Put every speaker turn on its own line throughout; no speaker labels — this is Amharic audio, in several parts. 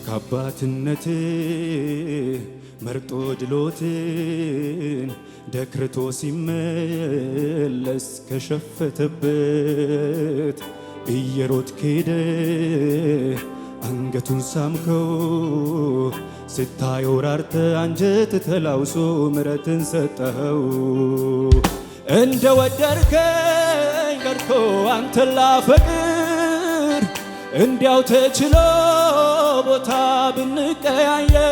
ከአባትነት መርጦ ድሎትን ደክርቶ ሲመለስ ከሸፈተበት እየሮጥክ ሄደ አንገቱን ሳምከው ስታየው ራርተ አንጀት ተላውሶ ምሕረትን ሰጠኸው። እንደ ወደድከኝ ቀርቶ አንተን ላፈቅር እንዲያው ተችሎ ቦታ ብንቀያየር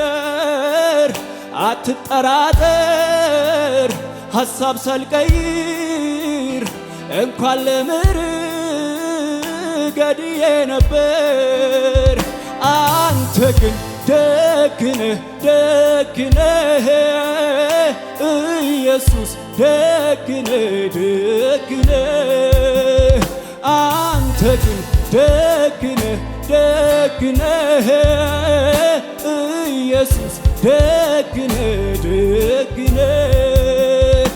አትጠራጠር ሐሳብ ሳልቀይር እንኳን ለምር ገድዬ ነበር። አንተ ግን ደግነህ ደግነህ ኢየሱስ ደግነህ ደግነህ አንተ ግን ደግነህ ደግነህ ኢየሱስ ደግነህ ደግነህ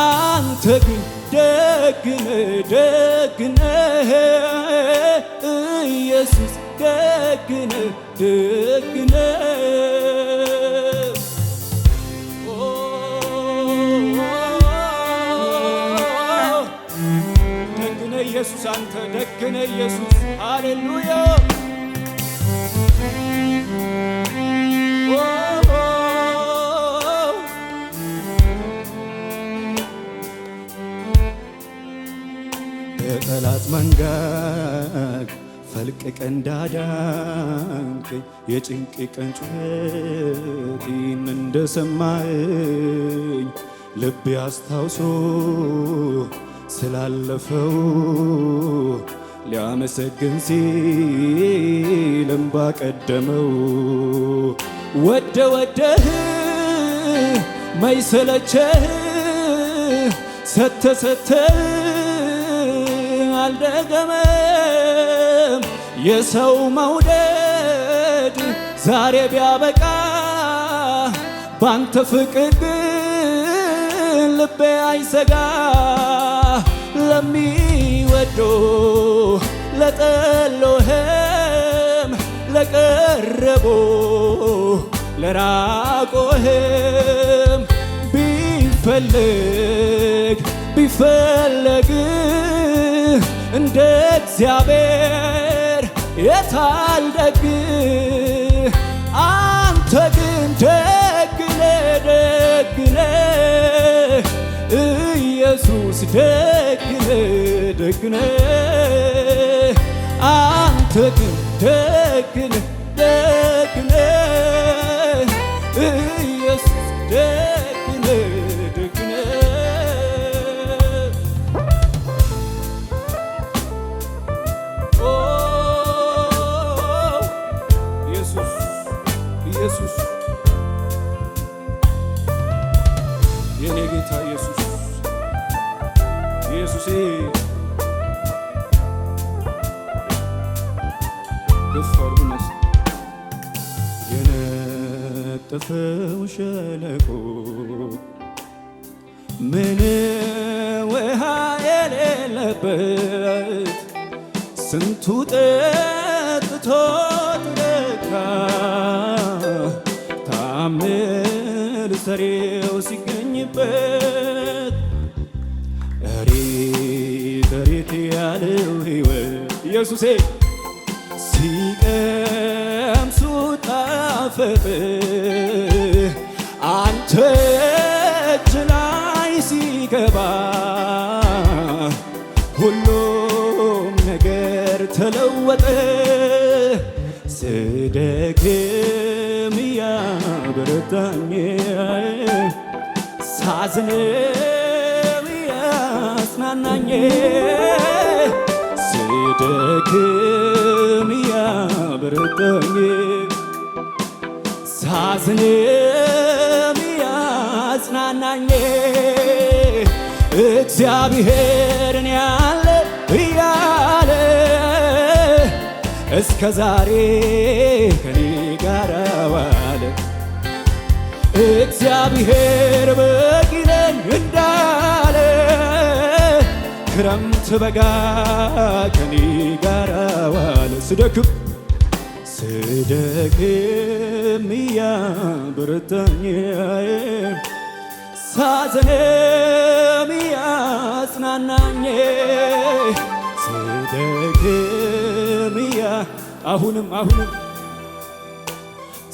አንተ ግን ደግነህ ደግነህ ኢየሱስ ደግነህ ደግነህ ደግነህ ኢየሱስ አንተ ደግነህ ኢየሱስ ሃሌሉያ በጠላት መንጋግ ፈልቅቀ እንዳዳንክ የጭንቅ ቀን ጩኸቴን እንደሰማኝ ልቤ አስታውሶ ስላለፈው ሊያመሰግን ሲል እንባ ቀደመው። ወደህ ማይሰለችህ ሰተህ አልደገመም የሰው መውደድ ዛሬ ቢያበቃ ባንተ ፍቅር ግን ልቤ አይሰጋ። ለሚወዶ ለጠሎህም ለቀረቦ ለራቆህም ቢፈለግ እንደ እግዚአብሔር የታል ደግ አንተ ግን ደግነህ ደግነህ ኢየሱስ ደግነህ ደግነህ አንተ ግን ደግነህ ደግነህ ኢየሱስ ደግነህ ደግነህ ኢየሱስ የኔ ጌታ ኢየሱስ ኢየሱሴ ገፈርነስ የነጠፈው ሸለቆ ምን ውሃ የሌለበት ስንቱ ጠጥቶ ረካ ታምር ሰሪው ሲገኝበት እሬት ያለው ሕይወት ኢየሱሴ ሲቀምሱ ጣፈጥ አንተ እጅ ላይ ሲገባ ሁሉም ነገር ተለወጠ። ስደክም ያበረታኝ ሳዝንም ያጽናናኝ ስደክም ያበረታኝ ሳዝንም ያጽናናኝ እግዚአብሔርን ያለ እያለ እስከ ዛሬ ከኔ ጋር ዋለ። እግዚአብሔር በቂ ነኝ እንዳለ ክረምት በጋ ከኔ ጋር ዋለ። ስደክም ስደክም ያበረታኝ ሳዝንም ያጽናናኝ ስደክም አሁንም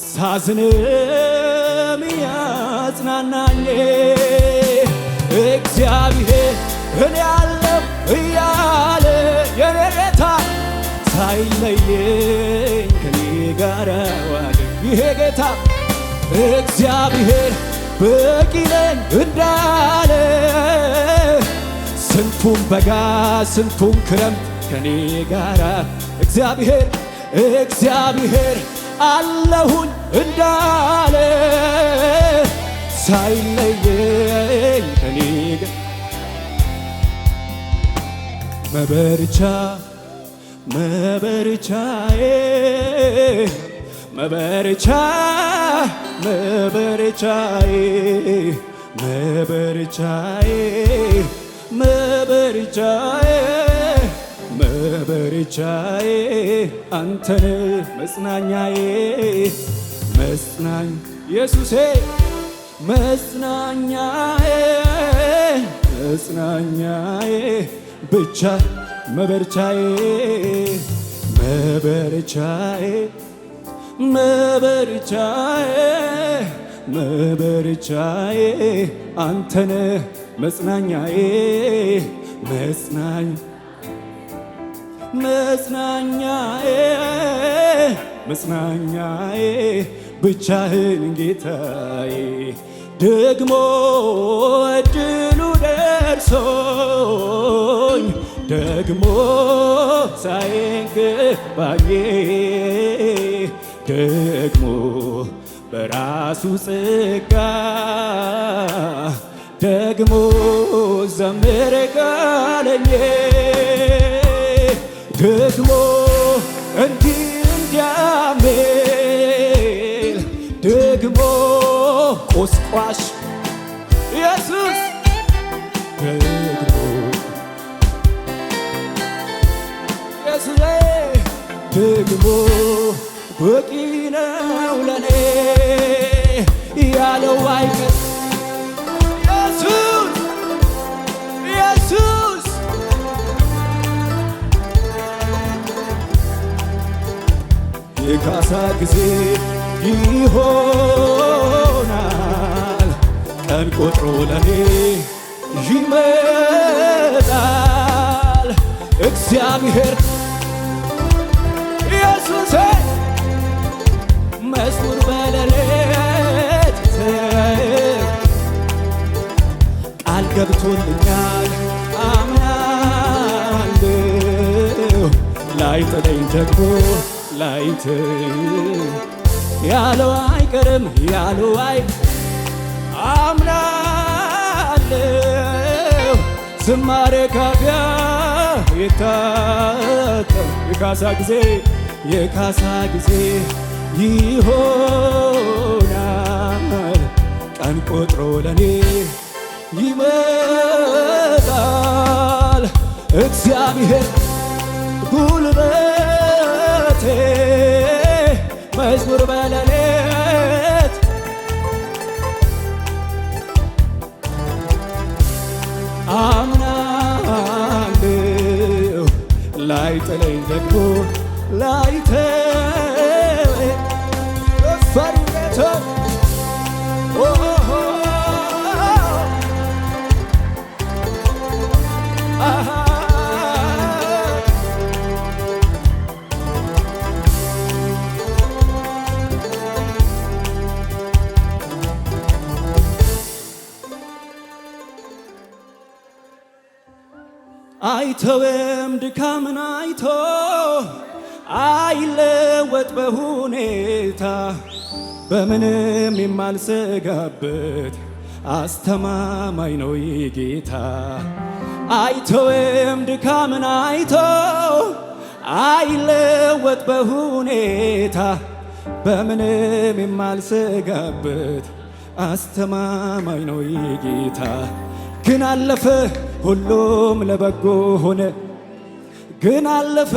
ሳዝንም ያጽናናኝ እግዚአብሔር እኔ ያለው እያለ የኔ ጌታ ሳይለየኝ ከኔ ጋር ዋለ። ይሄ ጌታ እግዚአብሔር በቂ ነኝ እንዳለ ስንቱን በጋ ስንቱን ክረምት ከኔ ጋር እግዚአብሔር አለሁኝ እንዳለ ሳይለየኝ ከኔ ጋር መበርቻዬ አንተን መጽናኛዬ ኢየሱሴ መጽናኛዬ ብቻ መበርቻዬ አንተነ መጽናኛዬ መጽናኛዬ ብቻህን ጌታዬ ደግሞ እድሉ ደርሶኝ ደግሞ ሳይንገባኝ ደግሞ በራሱ ጸጋ ደግሞ ዘምር ካለኝ ደግሞ እንዲህ እንዲያምል ደግሞ ቆስቋሽ ኢየሱስ ደግሞ በቂ ነው ለኔ ያለው አይቀር ኢየሱስ የካሳ ጊዜ ይሆናል ቀን ቆጥሮ ለኔ ይመጣል እግዚአብሔር ኢየሱስ መዝሙር በሌሊት ቃል ገብቶልኛል አምናለሁ ላይጥለኝ ደግሞ ያለው አይቀርም አምናለሁ ዝማሬ ካፊያ የታጠር የካሳ ጊዜ ይሆናል ቀን ቆጥሮ ለኔ ይመጣል እግዚአብሔር ጉልበቴ መዝሙር በሌሊት አምናለሁ ላይጥለኝ ደግሞ ላይተወኝ ፈርቶ አይተወም ድካምን አይቶ አይለወጥ በሁኔታ በምንም የማልሰጋበት አስተማማኝ ነው ጌታ አይተወም ድካምን አይቶ አይለወጥ በሁኔታ በምንም የማልሰጋበት አስተማማኝ ነው ጌታ ግን አለፈ ሁሉም ለበጎ ሆነ ግን አለፈ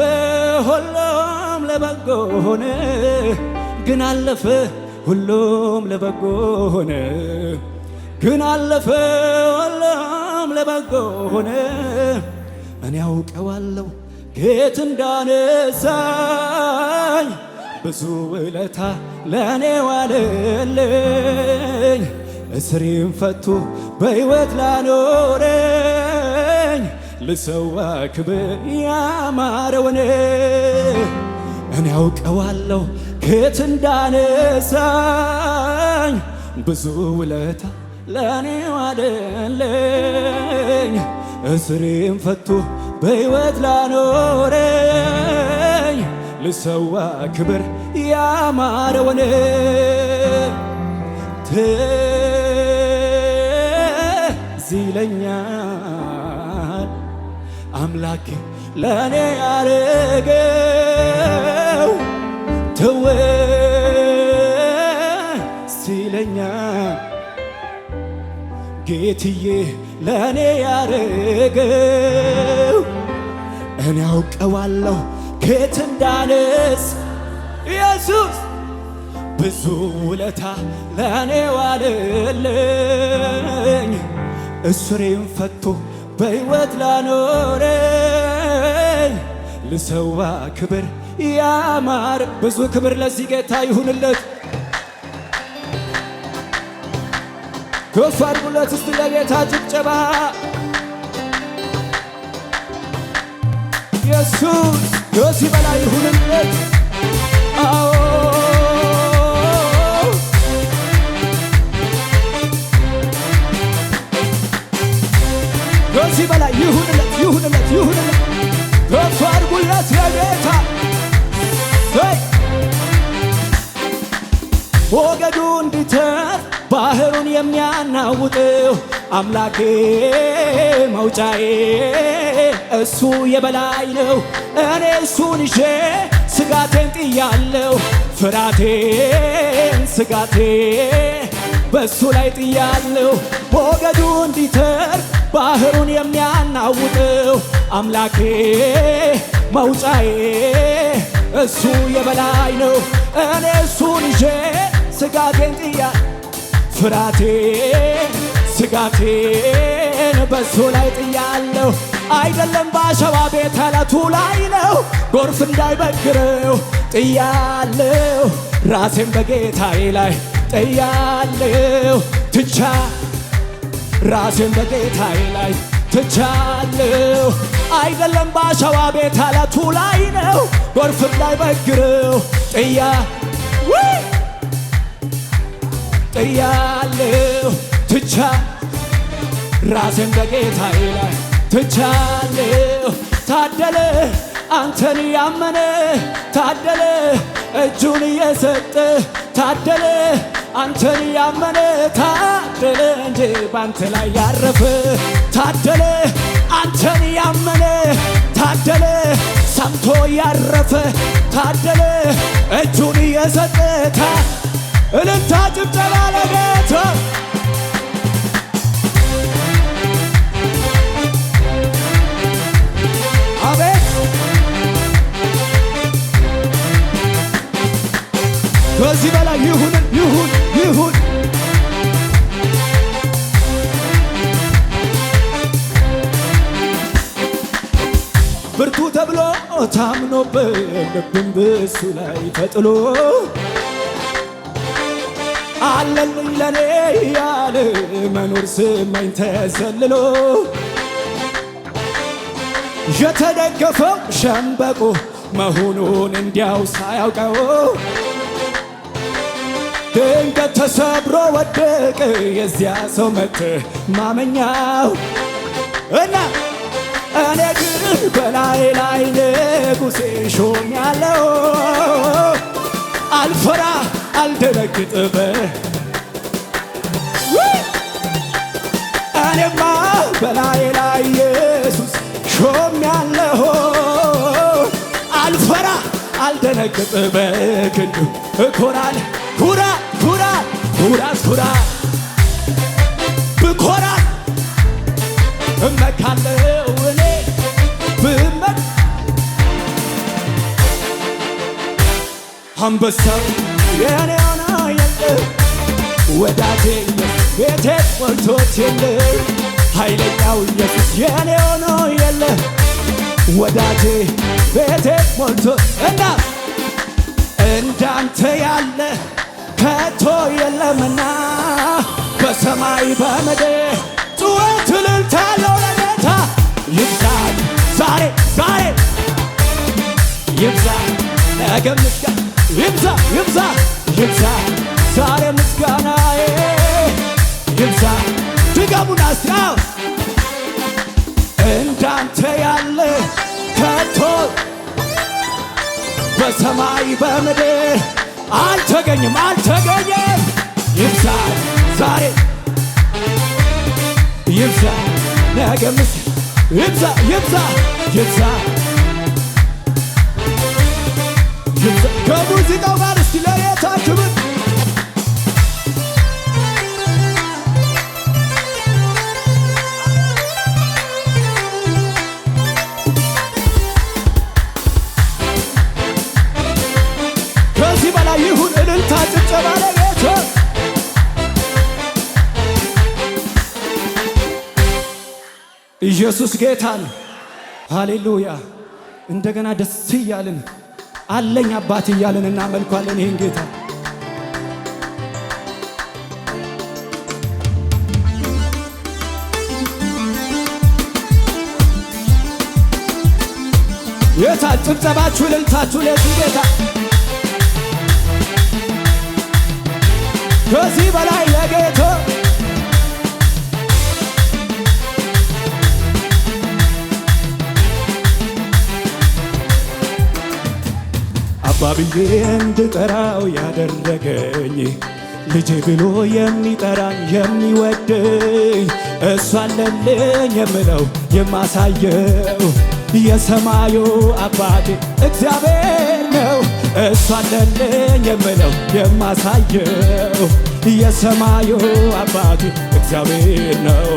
ሁሉም ለበጎ ሆነ፣ ግን አለፈ ሁሉም ለበጎ ሆነ፣ ግን አለፈ ሁሉም ለበጎ ሆነ። እኔ አውቀዋለሁ ከየት እንዳነሳኝ፣ ብዙ ውለታ ለእኔ ዋለልኝ። እስሬን ፈቶ በሕይወት ላኖረኝ፣ ልሰዋ ክብር ያማረውን። እኔ አውቀዋለሁ ከየት እንዳነሳኝ፣ ብዙ ውለታ ለእኔ ዋለልኝ። እስሬን ፈቶ በሕይወት ላኖረኝ፣ ልሰዋ ክብር ያማረውን። ትዝ ይለኛል አምላኬ ለእኔ ያረገው፣ ትዝ ይለኛል ጌትዬ ለእኔ ያረገው። እኔ አውቀዋለሁ ከየት እንዳነስ ኢየሱስ፣ ብዙ ውለታ ለእኔ ዋለልኝ። እስሬን ፈቶ በሕይወት ላኖረኝ፣ ልሰዋ ክብር ያማረ። ብዙ ክብር ለዚህ ጌታ ይሁንለት። ከፍ አድርጉለት እስቲ ለጌታ ጭብጨባ። ኢየሱስ ከዚህ በላይ ይሁንለት። አዎ ከዚህ በላይ ይሁንለት፣ ይሁንለት፣ ይሁንለት። ከፍ አድርጉለት ለጌታ። ሞገዱ እንዲተር ባህሩን የሚያናውጠው አምላኬ መውጫዬ እሱ የበላይ ነው። እኔ እሱን ይዤ ስጋቴን ጥያለሁ፣ ፍራቴን ስጋቴ በእሱ ላይ ጥያለሁ። ሞገዱ እንዲተር ባህሩን የሚያናውጠው አምላኬ መውጫዬ እሱ የበላይ ነው። እኔ እሱን ይዤ ስጋቴን ጥያለሁ፣ ፍራቴን ስጋቴን በሱ ላይ ጥያለሁ። አይደለም በአሸዋ ቤት አለቱ ላይ ነው፣ ጎርፍ እንዳይበግረው ጥያለሁ። ራሴን በጌታዬ ላይ ጥያለሁ፣ ትቻ ራሴን በጌታዬ ላይ ትቻለሁ። አይደለም በአሸዋ ቤት አለቱ ላይ ነው፣ ጎርፍ እንዳይበግረው ጥያለሁ፣ ትቻ ራሴን በጌታዬ ላይ ትቻለሁ። ታደለ አንተን ያመነ፣ ታደለ እጁን እየሰጠ፣ ታደለ አንተን ያመነ፣ ታደለ እንጂ ባንተ ላይ ያረፈ፣ ታደለ አንተን ያመነ፣ ታደለ ሰምቶ ያረፈ፣ ታደለ እጁን እየሰጠ። እልልታ ጭብጨባ ለጌታ። አቤት ከዚህ በላይ ይሁን ይሁን ይሁን። ብርቱ ተብሎ ታምኖበት ልብም በሱ ላይ ተጥሎ አለልኝ ለኔ ያለ መኖር ስመኝ ተሰልሎ የተደገፈው ሸምበቆ መሆኑን እንዲያው ሳያውቀው ድንገት ተሰብሮ ወደቀ የዚያ ሰው መተማመኛው እና እኔ ግን በላይ ላይ ንጉሴ ሾሜያለሁ። አልፈራ አልደነግጥም እኔማ በላይ ላይ ኢየሱስ ሾሜያለሁ። አልፈራ አልደነግጥም በክንዱ እኮራለሁ። ኩራ ኩራ ኩራት ኩራ ብኮራ እመካለሁ እኔ ብመክ አንበሳው የኔ ሆኖ የለ ወዳጄ ቤቴ ሞልቶት የለ ኃይለኛው ኢየሱስ የኔ ሆኖ የለ ወዳጄ ቤቴ ሞልቶት እና እንዳንተ ያለ ከቶ የለምና በሰማይ በምድር ጩኸት እልልታ ያለው ለጌታ ይብዛል ዛሬ ይብዛ ነገ ምስጋና ይብዛ ዛሬ ምስጋናዬ ይብዛ ድገሙና እስራው እንዳንተ ያለ ከቶ በሰማይ በምድር አልተገኘም ይብዛ ዛሬ ይብዛ ነገ ምስጋና ይብዛ ከሙዚቃው ጋር እስቲ ለጌታ ክብር ከዚህ በላይ ይሁን እልልታ ጭብጨባ ለጌታ ኢየሱስ ጌታ ነው። ሃሌሉያ እንደገና ደስ እያልን አለኝ አባት እያልን እናመልኳለን ይህን ጌታ የታ ጭብጨባችሁ እልልታችሁ ለዚህ ጌታ ከዚህ በላይ ለጌታ አባብዬ እንድጠራው ያደረገኝ ልጄ ብሎ የሚጠራኝ የሚወደኝ እሱ አለልኝ የምለው የማሳየው የሰማዩ አባቴ እግዚአብሔር ነው። እሱ አለልኝ የምለው የማሳየው የሰማዩ አባቴ እግዚአብሔር ነው።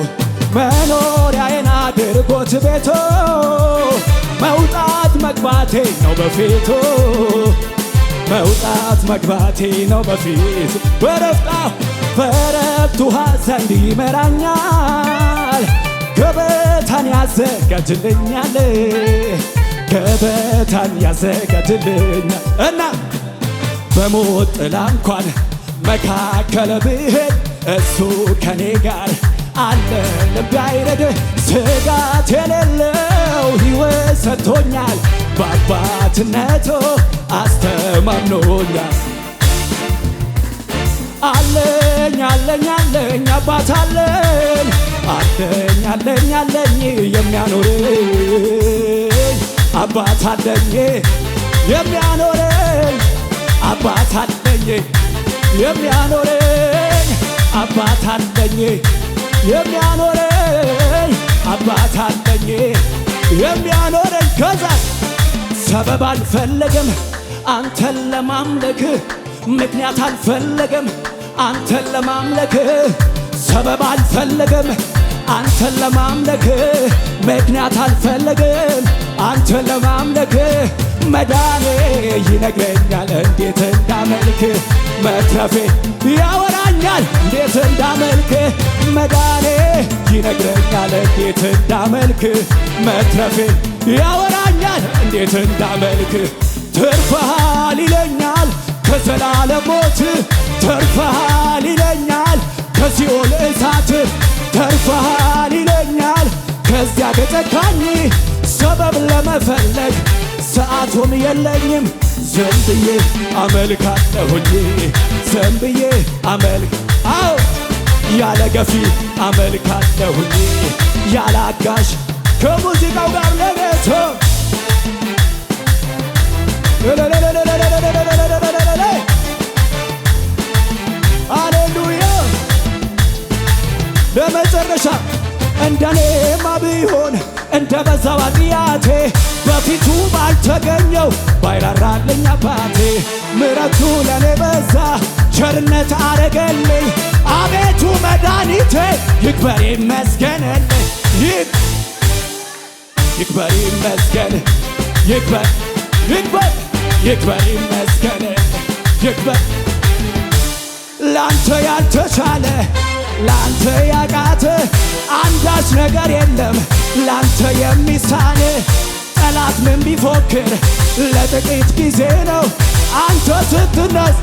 መኖሪያዬን አድርጎት ቤቶ መውጣት መግባቴ ነው በፊቱ መውጣት መግባቴ ነው በፊቱ በረፍቱ ውኃ ዘንድ ይመራኛል ገበታን ያዘጋጅልኛል እና በሞት ጥላ እንኳን መካከል ብሄድ እሱ ከኔ ጋር አለ ልቤ አይረድህ ስጋት የሌለው ሕይወት ሰጥቶኛል በአባትነቱ አስተማምኖኛል አለኝ አባት አለኝ የሚያኖረኝ አባት አለኝ የሚያኖረኝ አባት አለኝ የሚያኖረኝ አባት አለኝ የሚያኖረኝ አባት አለኝ የሚያኖረኝ ከዛ ሰበብ አልፈለገም አንተን ለማምለክ ምክንያት አልፈለገም አንተን ለማምለክ ሰበብ አልፈለገም አንተን ለማምለክ ምክንያት አልፈለገም አንተን ለማምለክ መዳኔ ይነግረኛል እንዴት እንዳመልክ መትረፌ ያወራኛል እንዴት እንዳመልክ መዳኔ ይነግረኛል እንዴት እንዳመልክ መትረፌ ያወራኛል እንዴት እንዳመልክ ተርፈሃል ይለኛል ከዘላለም ሞት ተርፈሃል ይለኛል ከሲኦል እሳት ተርፈሃል ይለኛል ከዚያ ከጨካኝ ሰበብ ለመፈለግ ሰዓቱም የለኝም ዝም ብዬ አመልካለሁኝ ዝም ብዬ አዎ ያለ ገፊ አመልካለሁኝ ያለ አጋዥ ከሙዚቃው ጋር ለቤቶ ሃሌሉያ ለመጨረሻ እንደኔማ ቢሆን እንደ በዛው ኃጢአቴ በፊቱ ባልተገኘው ባይራራልኝ አባቴ ምሕረቱ ለኔ በዛ ቸርነት አረገልኝ አቤቱ መድኃኒቴ ይክበር ይመስገንልኝ ይክበር ይመስገን ይክበር ይመስገን ይክበር። ላንተ ያልተቻለ ላንተ ያቃተ አንዳች ነገር የለም ላንተ የሚሳን። ጠላት ምን ቢፎክር ለጥቂት ጊዜ ነው አንተ ስትነስ